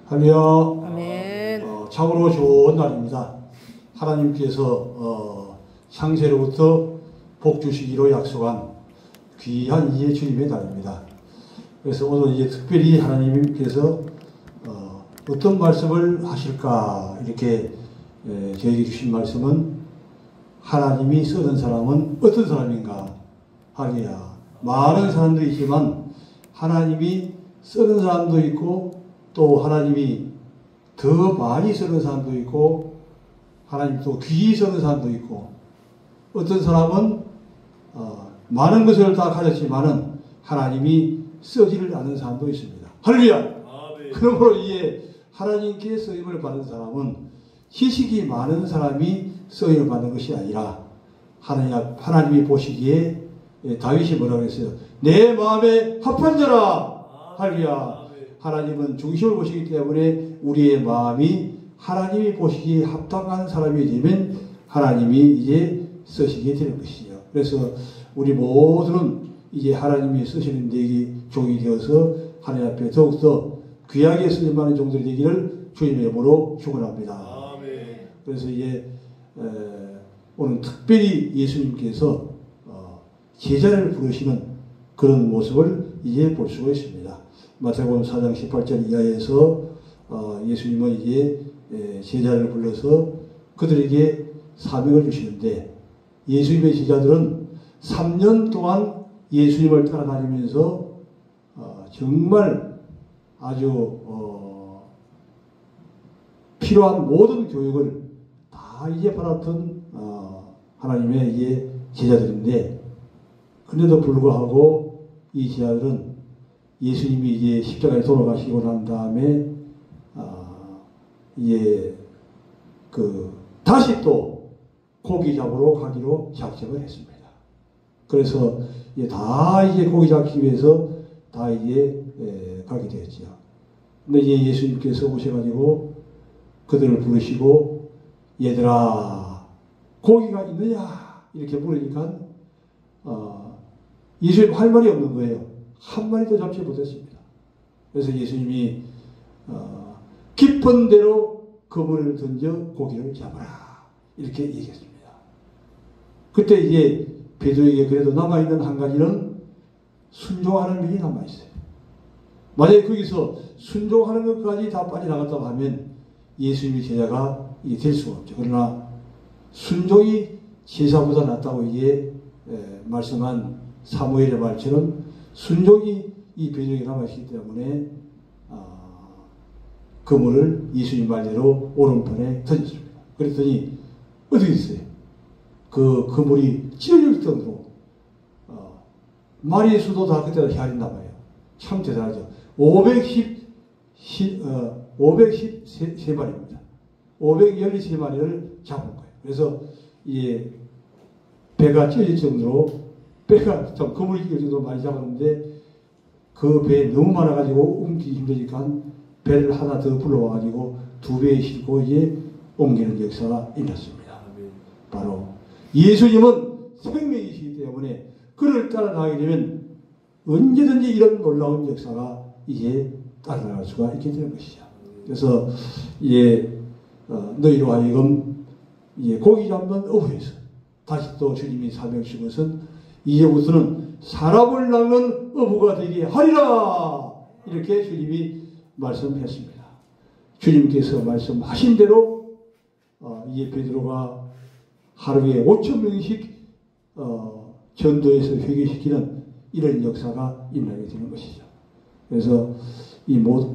할렐루야. 아멘. 참으로 좋은 날입니다. 하나님께서 창세로부터 복 주시기로 약속한 귀한 이의 주님의 날입니다. 그래서 오늘 이제 특별히 하나님께서 어떤 말씀을 하실까 이렇게 저에게 주신 말씀은 하나님이 쓰는 사람은 어떤 사람인가. 할렐루야. 많은 사람들이 있지만 하나님이 쓰는 사람도 있고 또 하나님이 더 많이 쓰는 사람도 있고 하나님 또 귀히 쓰는 사람도 있고 어떤 사람은 많은 것을 다 가졌지만은 하나님이 쓰지를 않는 사람도 있습니다. 할렐루야. 그러므로 이에 하나님께 쓰임을 받은 사람은 지식이 많은 사람이 쓰임을 받는 것이 아니라 하나님이 보시기에 다윗이 뭐라고 했어요? 내 마음에 합한 자라. 할렐루야. 하나님은 중심을 보시기 때문에 우리의 마음이 하나님이 보시기에 합당한 사람이 되면 하나님이 이제 쓰시게 되는 것이죠. 그래서 우리 모두는 이제 하나님이 쓰시는 데에 종이 되어서 하나님 앞에 더욱더 귀하게 쓰임받는 종들이 되기를 주님의 이름으로 축원합니다. 그래서 이제 오늘 특별히 예수님께서 제자를 부르시는 그런 모습을 이제 볼 수가 있습니다. 마태복음 4장 18절 이하에서 예수님은 이제 제자를 불러서 그들에게 사명을 주시는데 예수님의 제자들은 3년 동안 예수님을 따라다니면서 정말 아주 필요한 모든 교육을 다 이제 받았던 하나님의 이제 제자들인데 그런데도 불구하고 이 제자들은 예수님이 이제 십자가에 돌아가시고 난 다음에 이제 다시 또 고기 잡으러 가기로 작정을 했습니다. 그래서 이제 다 이제 고기 잡기 위해서 다 이제 가게 되었죠. 근데 이제 예수님께서 오셔가지고 그들을 부르시고 얘들아 고기가 있느냐 이렇게 물으니까 예수님 할 말이 없는 거예요. 한 마리도 잡지 못했습니다. 그래서 예수님이 깊은 데로 그물을 던져 고기를 잡아라 이렇게 얘기했습니다. 그때 이제 베드로에게 그래도 남아있는 한 가지는 순종하는 일이 남아있어요. 만약에 거기서 순종하는 것까지 다 빠져나갔다고 하면 예수님의 제자가 이게 될 수가 없죠. 그러나 순종이 제사보다 낫다고 이게 말씀한 사무엘의 말처럼 순종이 이 베드로에게 남아있기 때문에 그물을 예수님 말대로 오른편에 던졌습니다. 그랬더니 어떻게 됐어요? 그 그물이 찢어질 정도로 마리의 수도 다 그때가 헤아린다 봐요. 참 대단하죠. 513마리입니다. 513마리를 잡은 거예요. 그래서 이게 배가 찢어질 정도로 배가 참 그물이 찢어질 정도로 많이 잡았는데 그 배에 너무 많아가지고 옮기기 힘드니까 배를 하나 더 불러와가지고 2배에 싣고 이제 옮기는 역사가 일어났습니다. 바로 예수님은 생명이시기 때문에 그를 따라 나가게 되면 언제든지 이런 놀라운 역사가 이제 따라갈 수가 있게 되는 것이죠. 그래서 이제 너희로 하여금 이제 고기 잡는 어부에서 다시 또 주님이 사명 주신 것은 이제부터는 사람을 낚는 어부가 되게 하리라 이렇게 주님이 말씀했습니다. 주님께서 말씀하신 대로 이제 베드로가 하루에 5,000명씩 전도에서 회개시키는 이런 역사가 일어나게 되는 것이죠. 그래서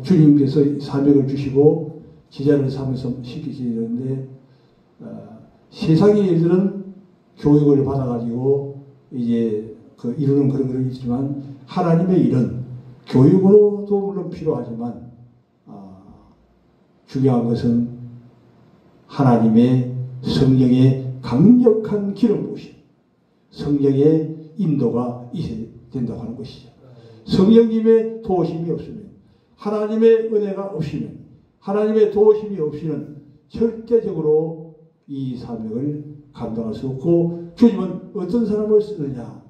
주님께서 사명을 주시고 제자를 삼아서 시키시는데 세상의 일들은 교육을 받아가지고 이제 이루는 그런 건 있지만 하나님의 일은 교육으로도 물론 필요하지만 중요한 것은 하나님의 성령의 강력한 기름 부으심, 성령의 인도가 있어야 된다고 하는 것이죠. 성령님의 도우심이 없으면, 하나님의 은혜가 없으면, 하나님의 도우심이 없이는 절대적으로 이 사명을 감당할 수 없고 주님은 어떤 사람을 쓰느냐?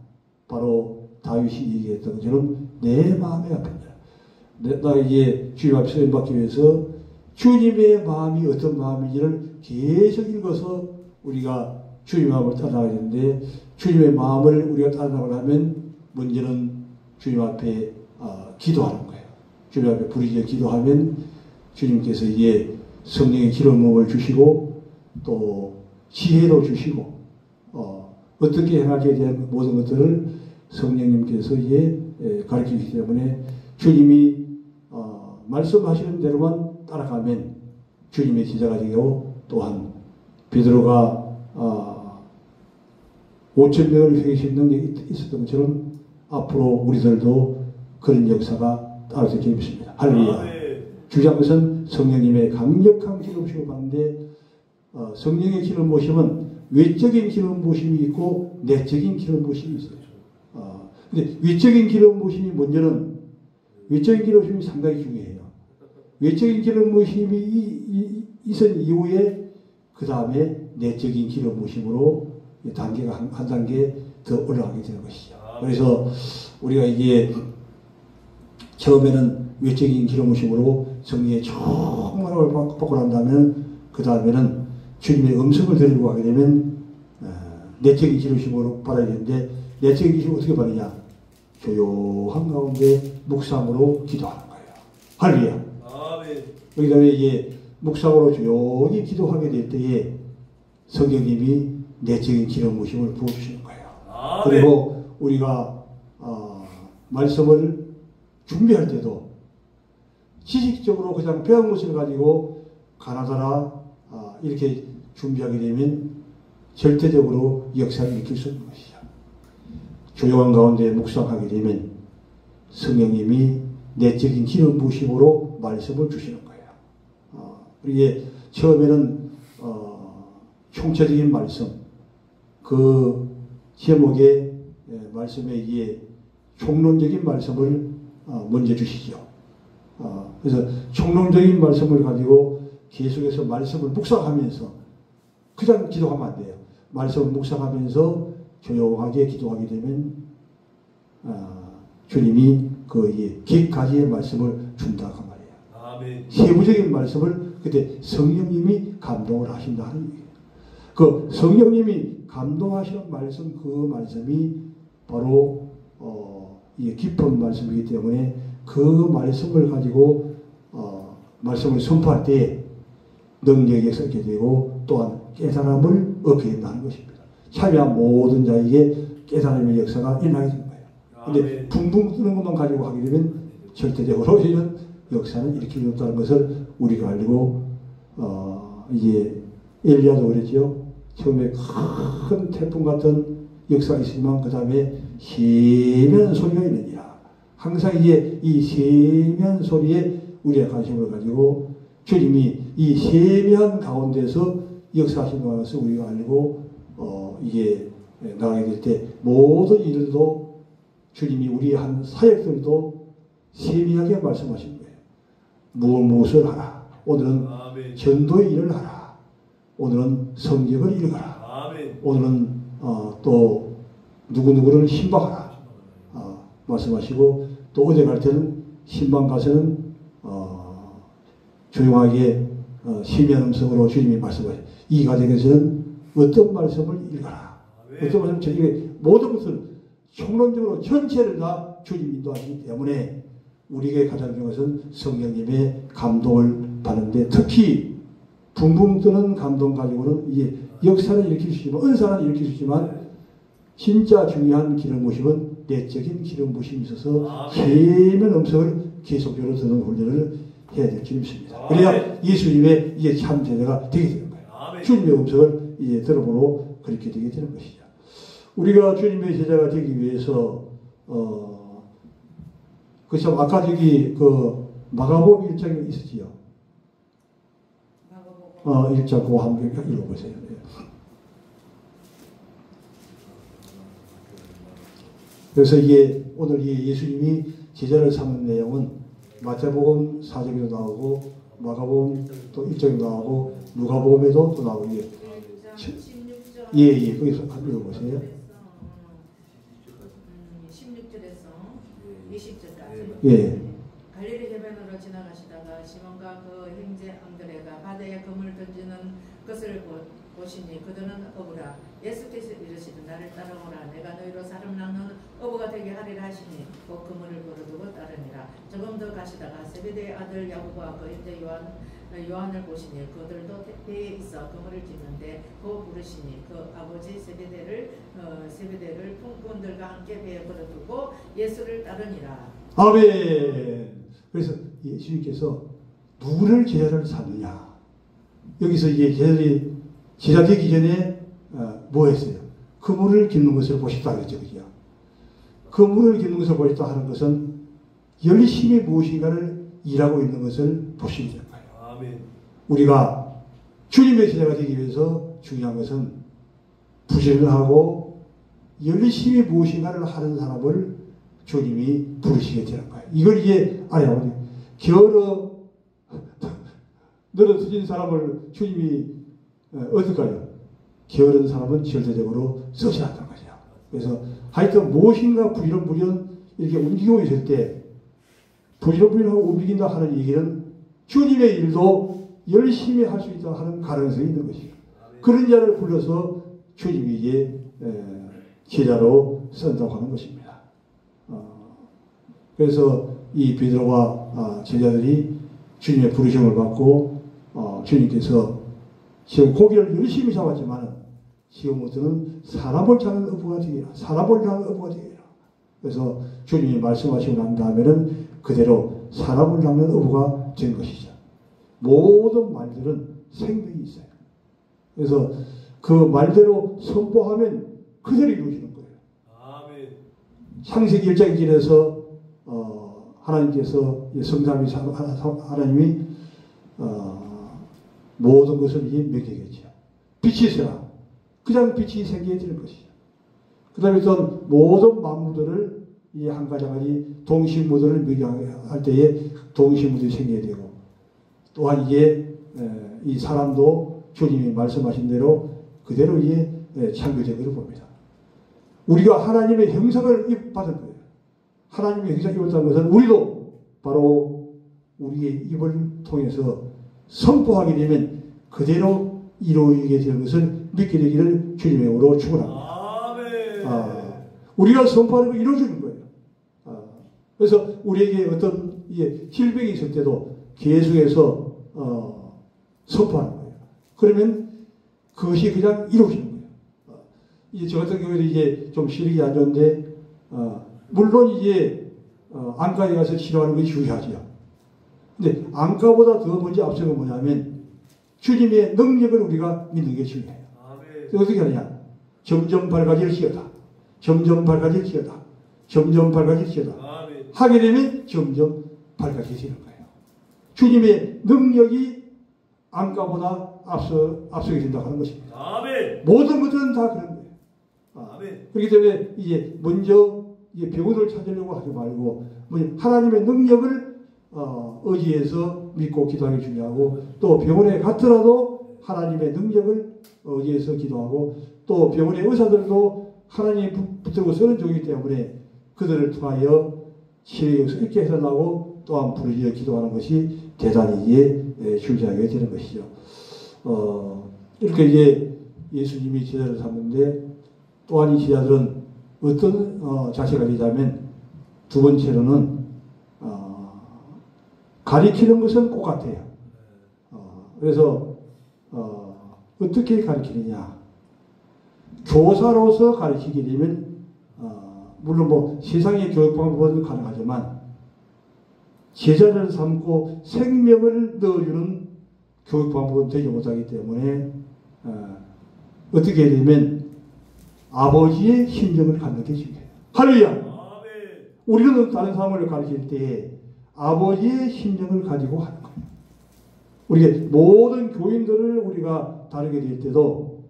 바로 다윗이 얘기했던 것처럼 내 마음에 합한 자. 나에게 주님 앞에 쓰임받기 위해서 주님의 마음이 어떤 마음인지를 계속 읽어서 우리가 주님의 마음을 따라가야 되는데, 주님의 마음을 우리가 따라가려면 먼저는 주님 앞에 기도하는 거예요. 주님 앞에 부르짖어 기도하면 주님께서 이제 성령의 기름을 주시고 또 지혜로 주시고 어떻게 행하기에 대한 모든 것들을 성령님께서 이제 가르쳐 주시기 때문에 주님이 말씀하시는 대로만 따라가면 주님의 제자가 되고, 또한 베드로가 5,000명을 회개시킨 능력이 있었던 것처럼 앞으로 우리들도 그런 역사가 따라서 있습니다. 할렐루야. 중요한 것은 성령님의 강력한 기름 부심을 받는데, 성령의 기름 부심은 외적인 기름 부심이 있고 내적인 기름 부심이 있어요. 근데 외적인 기름 부심이 먼저는, 외적인 기름 부심이 상당히 중요해요. 외적인 기름 부심이 있은 이후에 그 다음에 내적인 기름 부심으로 단계가 한 단계 더 올라가게 되는 것이죠. 그래서 우리가 이게 처음에는 외적인 기름 부심으로 성령의 충만함을 받고 난 다음에 그 다음에는 주님의 음성을 들으려고 하게 되면 내적인 기름 부심으로 받아야 되는데, 내적인 기름을 어떻게 받느냐? 조용한 가운데 묵상으로 기도하는 거예요. 할렐루야. 그 다음에 이제 묵상으로 조용히 기도하게 될 때에 성령님이 내적인 기름 부심을 부어주시는 거예요. 그리고 우리가 말씀을 준비할 때도 지식적으로 그냥 배운 것을 가지고 가나다라 이렇게 준비하게 되면 절대적으로 역사를 일으킬 수 없는 것이죠. 조용한 가운데 묵상하게 되면 성령님이 내적인 기름 부심으로 말씀을 주시는 거예요. 우리의 처음에는 총체적인 말씀, 그 제목의 말씀에 의해 총론적인 말씀을 먼저 주시죠. 그래서 총론적인 말씀을 가지고 계속해서 말씀을 묵상하면서 그냥 기도하면 안 돼요. 말씀을 묵상하면서 조용하게 기도하게 되면 주님이 그 깃가지의 말씀을 준다 그 말이에요. 아멘. 세부적인 말씀을 그때 성령님이 감동을 하신다 하는 얘기예요. 그 성령님이 감동하시는 말씀, 그 말씀이 바로 이 깊은 말씀이기 때문에 그 말씀을 가지고 말씀을 선포할 때 능력이 역사하게 되고 또한 깨달음을 얻게 된다는 것입니다. 참여한 모든 자에게 깨달음의 역사가 일어나게 된 거예요. 그런데 붕붕 뜨는 것만 가지고 하게 되면 절대적으로 이런 역사는 일으키지 못하는 것을 우리가 알고 이제 엘리야도 그랬죠. 처음에 큰 태풍 같은 역사가 있지만 그 다음에 세면 소리가 있느니라. 항상 이제 이 세면 소리에 우리가 관심을 가지고 주님이 이 세면 가운데서 역사하시는 것을 우리가 알고 이게 나가게 될 때 모든 일들도 주님이 우리 한 사역들도 세미하게 말씀하신 거예요. 무엇을 하라. 오늘은 전도의 일을 하라. 오늘은 성경을 읽어라. 오늘은 또 누구누구를 신방하라. 말씀하시고 또 어디 갈 때는 신방 가서는 조용하게 심연 음성으로 주님이 말씀하시고 이 가정에서는 어떤 말씀을 읽어라. 어떤 말씀 저에게 모든 것을 총론적으로 전체를 다 주님 인도하시기 때문에 우리에게 가장 중요한 것은 성령님의 감동을 받는데 특히 붕붕 뜨는 감동 가지고는 이게 역사를 일으킬 수 있지만 은사는 일으킬 수 있지만 진짜 중요한 기름 부심은 내적인 기름 부심이 있어서 세면 음성을 계속적으로 듣는 훈련을 해야 될 줄이 있습니다. 그래야 예수님의 이제 참 제자가 되게 되는 거예요. 주님의 음성을 이제 들어보고 그렇게 되게 되는 것이죠. 우리가 주님의 제자가 되기 위해서 그참 아까 저기 그 마가복음 1장에 있었지요. 1장 그거 한번 읽어보세요. 그래서 이게 오늘 이 예수님이 제자를 삼는 내용은 마태복음 4장에도 나오고 마가복음 또 1장에도 나오고 누가복음에도 또 나오고 예, 거기서 한번 읽어보세요. 16절에서 20절까지. 예. 갈릴리 지나가시다가 시몬과 그 형제 안드레가 바다에 그물 던지는 것을 보시니 그들은 어부라. 예수께서 이르시되 나를 따라오라. 내가 너희로 사람 낚는 어부가 되게 하리라 하시니 곧 그물을 버려두고 따르니라. 조금 더 가시다가 세베대의 아들 야고보와 그 형제 요한을 보시니 그들도 배에 있어 그물을 짚는데 곧 부르시니 그 아버지 세베대를 품꾼들과 함께 배에 버려두고 예수를 따르니라. 아멘. 그래서 예수님께서 누구를 제자를 삼느냐. 여기서 이게 제자 되기 전에 뭐 했어요? 그물을 깃는 것을 보셨다 그랬죠. 그죠? 그물을 깃는 것을 보셨다 하는 것은 열심히 무엇인가를 일하고 있는 것을 보시게 되는 거예요. 아멘. 우리가 주님의 제자가 되기 위해서 중요한 것은 부지런하고 열심히 무엇인가를 하는 사람을 주님이 부르시게 되는 거예요. 이걸 이제 알아야 돼요. 게으러 늘어뜨린 사람을 주님이 어떨까요? 게으른 사람은 절대적으로 쓰지 않는 거죠. 그래서 하여튼 무엇인가 부지런부지런 이렇게 움직이고 있을 때 부지런부지런하고 움직인다 하는 얘기는 주님의 일도 열심히 할 수 있다 하는 가능성이 있는 것이죠. 그런 자를 불러서 주님이 이제 제자로 쓴다고 하는 것입니다. 그래서 이 베드로와 제자들이 주님의 부르심을 받고 주님께서 지금 고기를 열심히 잡았지만 지금부터는 사람을 잡는 어부가 되리라. 사람을 잡는 어부가 되리라. 그래서 주님이 말씀하시고 난 다음에는 그대로 사람을 잡는 어부가 된 것이죠. 모든 말들은 생명이 있어요. 그래서 그 말대로 선포하면 그대로 이루어지는 거예요. 아멘. 창세기 1장 1절에서 하나님께서 하나님이 모든 것을 이제 명령했죠. 빛이 있어라. 그냥 빛이 생겨야 되는 것이죠. 그 다음에 또 모든 만물들을 이 한 가지 동식물들을 명령할 때에 동식물들이 생겨야 되고 또한 이게 이 사람도 주님이 말씀하신 대로 그대로 이제 창조된 것을 봅니다. 우리가 하나님의 형상을 받은 거예요. 하나님의 형상을 입었다는 것은 우리도 바로 우리의 입을 통해서 선포하게 되면 그대로 이루어지게 되는 것을 믿게 되기를 주님의 이름으로 축원합니다. 우리가 선포하는 거 이루어지는 거예요. 그래서 우리에게 어떤 질병이 있을 때도 계속해서 선포하는 거예요. 그러면 그것이 그냥 이루어지는 거예요. 이제 저 같은 경우에도 이제 좀 시력이 안 좋은데 물론 이제 안과에 가서 치료하는 것이 중요하죠. 근데 안과보다 더 먼저 앞선 건 뭐냐면 주님의 능력을 우리가 믿는 게 중요해요. 어떻게 하느냐? 점점 밝아질 지어다. 점점 밝아질 지어다. 점점 밝아질 지어다. 하게 되면 점점 밝아지는 거예요. 주님의 능력이 안과보다 앞서게 된다고 하는 것입니다. 아멘. 모든 것들은 다 그런 거예요. 아멘. 그렇기 때문에 이제 먼저 병원을 찾으려고 하지 말고 하나님의 능력을 의지해서 믿고 기도하는 게 중요하고 또 병원에 갔더라도 하나님의 능력을 의지해서 기도하고 또 병원의 의사들도 하나님이 붙들고 쓰는 종이기 때문에 그들을 통하여 치료에서 있게 해달라고 또한 부르짖어 기도하는 것이 대단히 중요하게 되는 것이죠. 이렇게 이제 예수님이 제자를 삼는데 또한 이 제자들은 어떤 자세가 되자면 두 번째로는 가리키는 것은 꼭 같아요. 그래서 어떻게 가리키느냐? 교사로서 가리키게 되면 물론 뭐 세상의 교육 방법은 가능하지만 제자를 삼고 생명을 넣어주는 교육 방법은 되지 못하기 때문에 어떻게 되면 아버지의 심정을 갖는 게 중요해요. 할렐루야! 우리는 다른 사람을 가르칠 때 아버지의 심정을 가지고 하는 거예요. 우리가 모든 교인들을 우리가 다루게 될 때도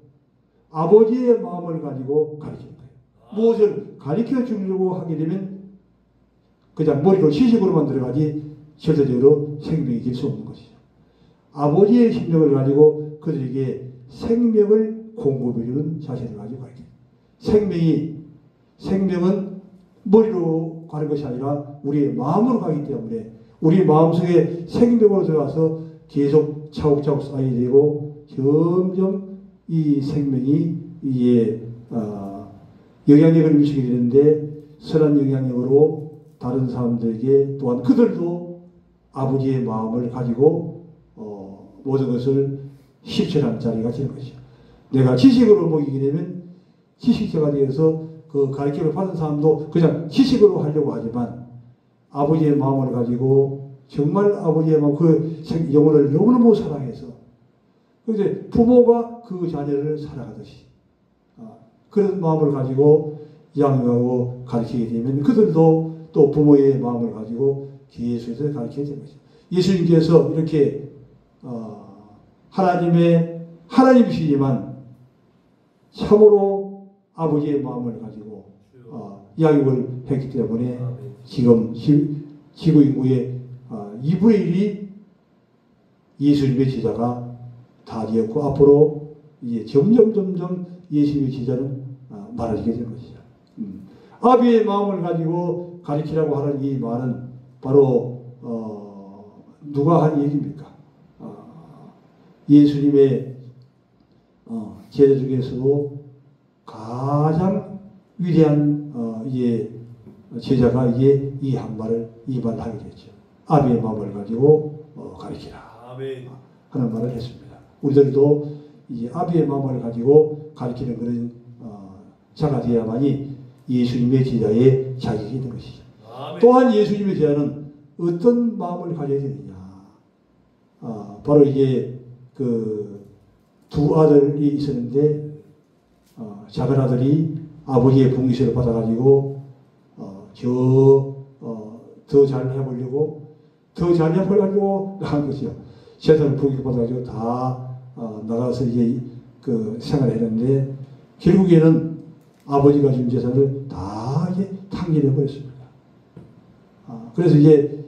아버지의 마음을 가지고 가르치는 거예요. 무엇을 가르쳐 주려고 하게 되면 그냥 머리로 시식으로만 들어가지 절대적으로 생명이 될 수 없는 것이죠. 아버지의 심정을 가지고 그들에게 생명을 공급해 주는 자세를 가지고 가르쳐요. 생명은 머리로 가는 것이 아니라 우리의 마음으로 가기 때문에 우리 마음속에 생명으로 들어가서 계속 차곡차곡 쌓이게 되고 점점 이 생명이 이게 영향력을 미치게 되는데 선한 영향력으로 다른 사람들에게 또한 그들도 아버지의 마음을 가지고 모든 것을 실천하는 자리가 되는 것이죠. 내가 지식으로 먹이게 되면 지식자가 되어서 그 가르침을 받은 사람도 그냥 지식으로 하려고 하지만 아버지의 마음을 가지고 정말 아버지의 마음, 그 영혼을 너무너무 사랑해서 그런데 부모가 그 자녀를 사랑하듯이 그런 마음을 가지고 양육하고 가르치게 되면 그들도 또 부모의 마음을 가지고 계속해서 가르치게 되는 거죠. 예수님께서 이렇게 하나님이시지만 참으로 아버지의 마음을 가지고 양육을 했기 때문에 지금 지구 인구의 2분의 1이 예수님의 제자가 다 되었고 앞으로 이제 점점 예수님의 제자는 많아지게 되는 것이죠. 아비의 마음을 가지고 가르치라고 하는 이 말은 바로 누가 한 얘기입니까? 예수님의 제자 중에서도 가장 위대한 제자가 이제 이 한 말을 이 말을 하게 됐죠. 아비의 마음을 가지고 가르치라 하는 말을 했습니다. 우리들도 이제 아비의 마음을 가지고 가르치는 그런 자가 되어야만이 예수님의 제자의 자격이 되는 것이죠. 또한 예수님의 제자는 어떤 마음을 가져야 되느냐? 바로 이게 그 두 아들이 있었는데 작은 아들이 아버지의 봉기세를 받아가지고 더 잘 해보려고 나간 것이요. 재산을 봉기 받아가지고 다 나가서 이제 그 생활을 했는데 결국에는 아버지가 준 재산을 다 이제 탕진해 버렸습니다. 그래서 이제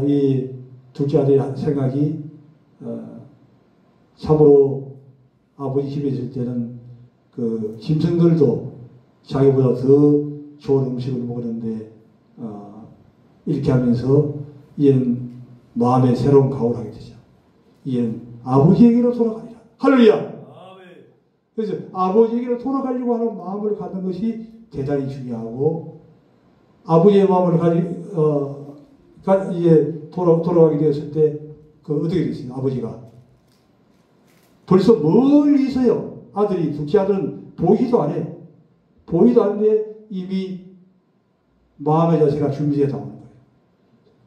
이 둘째 아들의 생각이 참으로 아버지 집에 있을 때는 그 짐승들도 자기보다 더 좋은 음식을 먹었는데 이렇게 하면서 이제는 마음에 새로운 각오를 하게 되죠. 이제는 아버지에게로 돌아가리라. 할렐루야. 그래서 아버지에게로 돌아가려고 하는 마음을 갖는 것이 대단히 중요하고 아버지의 마음을 이제 돌아가게 되었을 때 그 어떻게 됐어요? 아버지가 벌써 멀리서요. 아들이 둘째 아들은 보이도 안 해. 보이도 안 돼. 이미 마음의 자세가 준비되어 나오는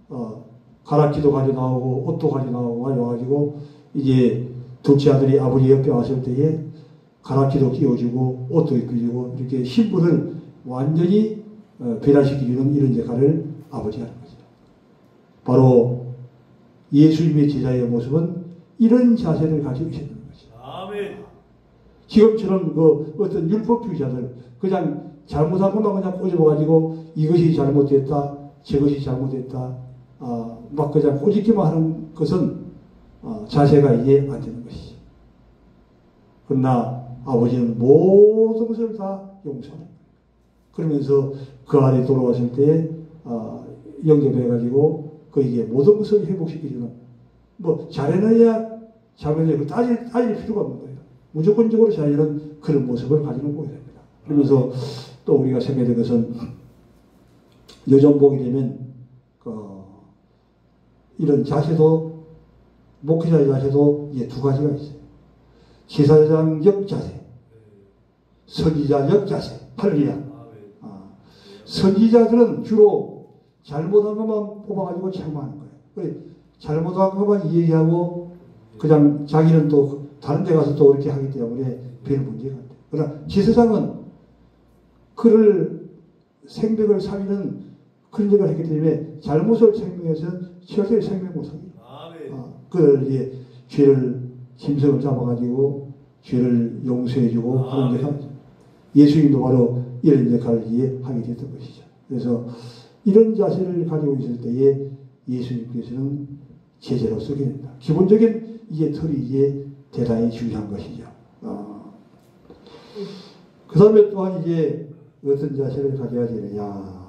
거예요. 가락지도 가져 나오고 옷도 가져 나오고 와가지고 이제 둘째 아들이 아버지 옆에 왔을 때에 가락지도 끼워주고 옷도 입혀주고 이렇게 신분을 완전히 변화시켜주는 이런 역할을 아버지가 하는 거죠. 바로 예수님의 제자의 모습은 이런 자세를 가지고 있었던 거죠. 지금처럼 그 어떤 율법주의자들 그냥 잘못한 것만 그냥 꼬집어가지고 이것이 잘못됐다 저것이 잘못됐다 막 그냥 꼬집기만 하는 것은 자세가 이해 안 되는 것이죠. 그러나 아버지는 모든 것을 다 용서하는 거예요. 그러면서 그 아들이 돌아왔을 때 영접해가지고 그에게 모든 것을 회복시키려는 뭐 잘해내야 잘못해야 따질 필요가 없는 거예요. 무조건적으로 잘하는 그런 모습을 가지고 보여야 됩니다. 그러면서 또 우리가 생각해야 될 것은 요즘 보게 되면 이런 자세도 목회자의 자세도 이제 두 가지가 있어요. 제사장적 자세, 선지자적 자세. 할렐루야. 선지자들은 주로 잘못한 것만 뽑아가지고 책망하는 거예요. 잘못한 것만 얘기하고 그냥 자기는 또 다른 데 가서 또 이렇게 하기 때문에 별 문제가 안 돼요. 그러나 제사장은 그를 생명을 살리는 그런 일을 했기 때문에 잘못을 책망해서 철저히 생명 못합니다. 그걸 이제 죄를 짐승을 잡아가지고 죄를 용서해주고 하는 역할. 예수님도 바로 이런 역할을 하게 됐던 것이죠. 그래서 이런 자세를 가지고 있을 때에 예수님께서는 제자로 쓰게 된다. 기본적인 이게 틀이 이게 대단히 중요한 것이죠. 그 다음에 또한 이제 어떤 자세를 가져야 되느냐.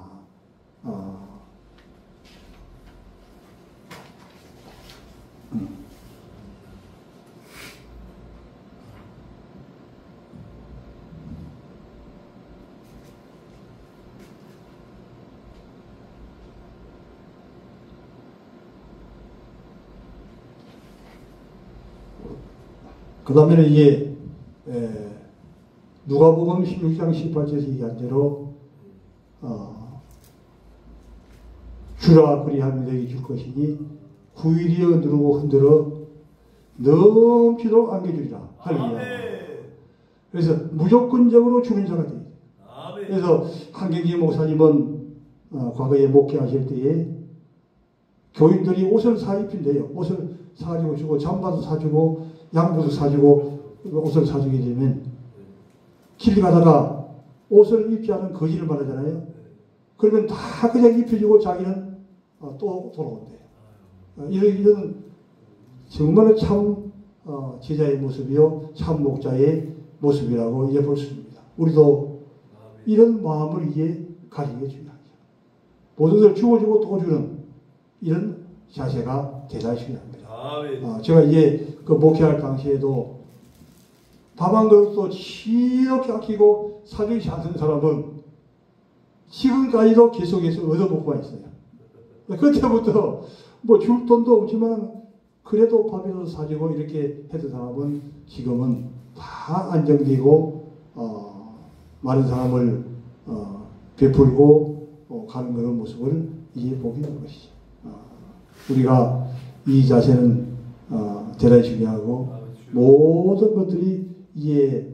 그 다음에는 이게 누가복음 16장 18절에서 얘기한 대로 주라 그리하면 너희 줄 것이니 후일이여 누르고 흔들어 넘치도록 안겨주리라. 할렐루야. 그래서 무조건적으로 주는 자가 돼요. 그래서 한경기 목사님은 과거에 목회하실 때에 교인들이 옷을 사 입힌대요. 옷을 사가지고 주고 잠바도 사주고 양복도 사주고 옷을 사주게 되면 길 가다가 옷을 입지 않은 거지를 말하잖아요. 그러면 다 그냥 입혀주고 자기는 또 돌아온대요. 이런 정말 참 제자의 모습이요 참 목자의 모습이라고 이제 볼 수 있습니다. 우리도 이런 마음을 이제 가지는 게 중요하죠. 모든 것을 주고 또 주는 이런 자세가 대단히 중요합니다. 제가 이제 그 목회할 당시에도 밥 한 그릇도 지렇게 아끼고 사주지 않는 사람은 지금까지도 계속해서 얻어먹고만 있어요. 그때부터 뭐 줄 돈도 없지만 그래도 밥이라도 사주고 이렇게 했던 사람은 지금은 다 안정되고 많은 사람을 베풀고 가는 그런 모습을 이제 보게 되는 것이죠. 우리가 이 자세는 대단히 중요하고 모든 것들이 이제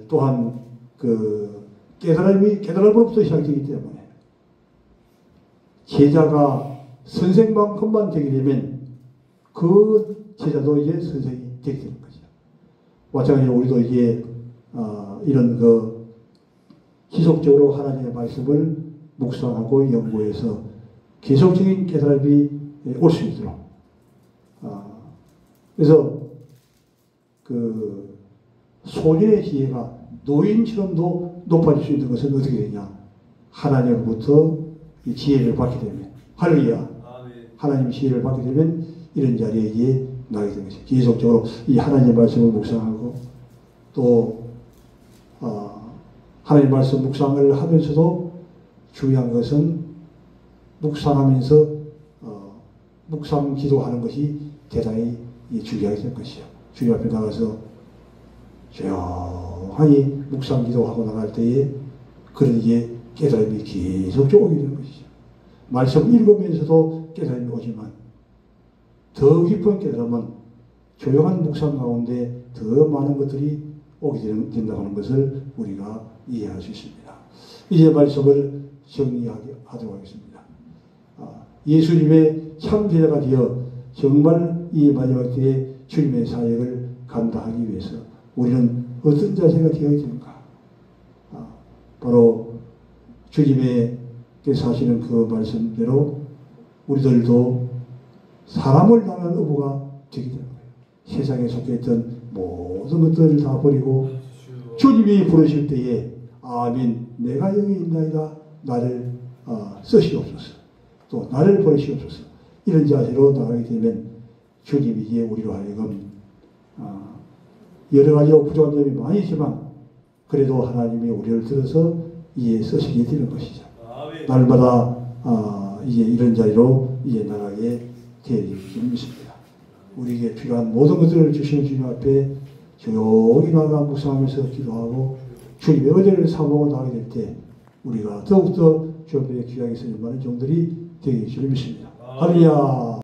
또한 그 깨달음으로부터 시작되기 때문에 제자가 선생만큼만 되게 되면 그 제자도 이제 선생이 되게 되는 거죠. 마찬가지로 우리도 이제 이런 그 지속적으로 하나님의 말씀을 묵상하고 연구해서 계속적인 깨달음이 올 수 있도록 그래서 그 소년의 지혜가 노인처럼도 높아질 수 있는 것은 어떻게 되냐? 하나님으로부터 이 지혜를 받게 되면 할렐루야. 하나님 지혜를 받게 되면 이런 자리에 이제 나게 되는 것이죠. 계속적으로 이 하나님의 말씀을 묵상하고 또 하나님의 말씀 묵상을 하면서도 중요한 것은 묵상하면서 묵상 기도하는 것이 대단히 중요하게 될 것이요. 주님 앞에 나가서 조용히 묵상 기도하고 나갈 때에 그런 이제 깨달음이 계속적으로 오게 되는 것이죠. 말씀 읽으면서도 깨달음이 오지만 더 깊은 깨달음은 조용한 묵상 가운데 더 많은 것들이 오게 된다고 하는 것을 우리가 이해할 수 있습니다. 이제 말씀을 정리하도록 하겠습니다. 예수님의 참 제자가 되어 정말 이 마지막 때에 주님의 사역을 감당하기 위해서 우리는 어떤 자세가 되어야 되는가? 바로 주님께서 하시는 그 말씀대로 우리들도 사람을 향한 어부가 되게 되는 거예요. 세상에 속해있던 모든 것들을 다 버리고 주님이 부르실 때에 아멘 내가 여기 있나이다 나를 쓰시옵소서 또 나를 버리시옵소서 이런 자세로 나가게 되면 주님이 이제 우리로 하여금 여러 가지 부족한 점이 많이 있지만 그래도 하나님이 우리를 들어서 이제 쓰시게 되는 것이죠. 날마다 이제 이런 자리로 이제 나가게 되어질 줄 믿습니다. 우리에게 필요한 모든 것들을 주시는 주님 앞에 조용히 나가 묵상하면서 기도하고 주님의 은혜를 사모하고 나가게 될 때 우리가 더욱더 주님의 귀하게 쓰는 많은 종들이 되게 줄 믿습니다. 할렐루야.